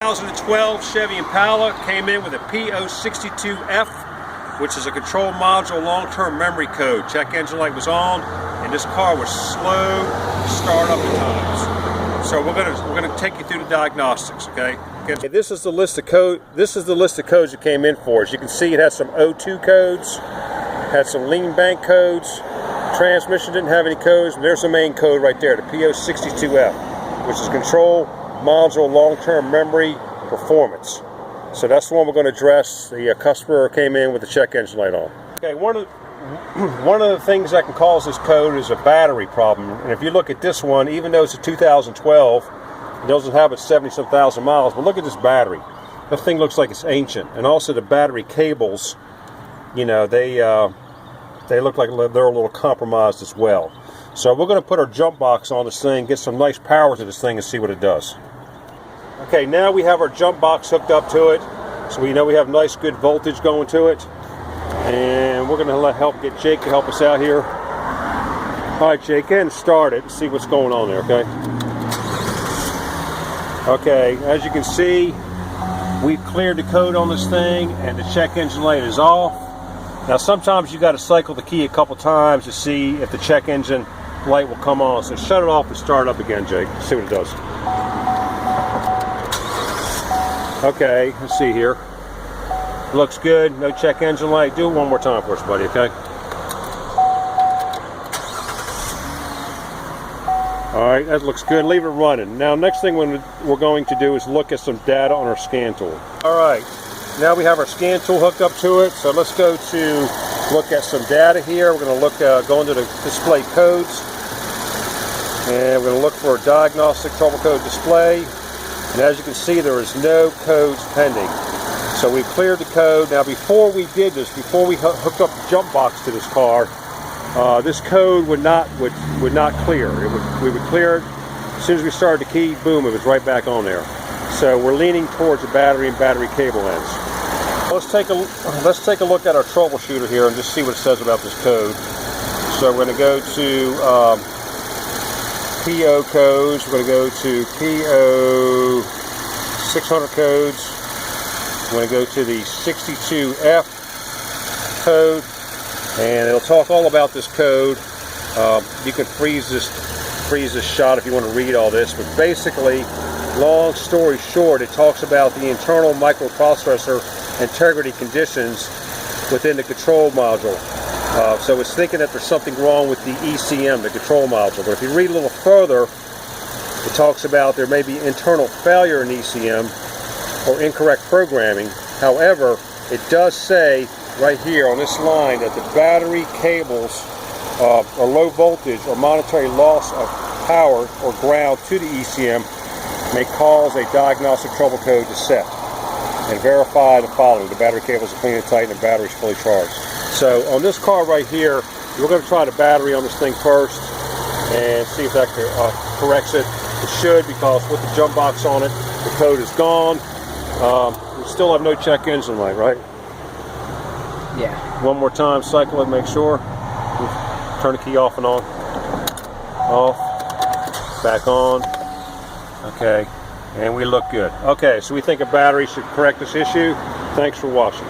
2012 Chevy Impala came in with a P062F, which is a control module long-term memory code. Check engine light was on, and this car was slow to start up at times. So we're gonna take you through the diagnostics, okay? This is the list of code. This is the list of codes it came in for. As you can see, it has some O2 codes, had some lean bank codes. Transmission didn't have any codes, and there's the main code right there, the P062F, which is control module long-term memory performance. So that's the one we're going to address. The customer came in with the check engine light on. Okay, one of the things that can cause this code is a battery problem. And if you look at this one, even though it's a 2012, it doesn't have but 70-some thousand miles, but look at this battery. That thing looks like it's ancient. And also the battery cables, you know, they look like they're a little compromised as well. So we're going to put our jump box on this thing, get some nice power to this thing, and see what it does. Okay, now we have our jump box hooked up to it, so we know we have nice good voltage going to it. And we're going to help get Jake to help us out here. All right, Jake, go ahead and start it and see what's going on there, okay? Okay, as you can see, we've cleared the code on this thing, and the check engine light is off. Now sometimes you got to cycle the key a couple times to see if the check engine light will come on. So shut it off and start it up again, Jake. See what it does. Okay, let's see here. Looks good. No check engine light. Do it one more time for us, buddy, okay? Alright, that looks good. Leave it running. Now next thing we're going to do is look at some data on our scan tool. Alright. Now we have our scan tool hooked up to it, so let's go to look at some data here. We're going to look, go into the display codes, and we're going to look for a diagnostic trouble code display. And as you can see, there is no codes pending. So we've cleared the code. Now before we did this, before we hooked up the jump box to this car, this code would not clear. We would clear it. As soon as we started the key, boom, it was right back on there. So we're leaning towards the battery and battery cable ends. Let's take a look at our troubleshooter here and just see what it says about this code. So we're going to go to PO codes. We're going to go to PO 600 codes. We're going to go to the 62F code, and it'll talk all about this code. You can freeze this shot if you want to read all this, but basically, long story short, it talks about the internal microprocessor integrity conditions within the control module. So it's thinking that there's something wrong with the ECM, the control module. But if you read a little further, it talks about there may be internal failure in ECM or incorrect programming. However, it does say right here on this line that the battery cables are low voltage or monetary loss of power or ground to the ECM may cause a diagnostic trouble code to set, and verify the following: the battery cables are clean and tight and the battery is fully charged. So on this car right here, we're going to try the battery on this thing first and see if that corrects it. It should, because with the jump box on it, the code is gone. We still have no check engine light, right? Yeah. One more time, cycle it, make sure. Turn the key off and on. Off. Back on. Okay, and we look good. Okay, so we think a battery should correct this issue. Thanks for watching.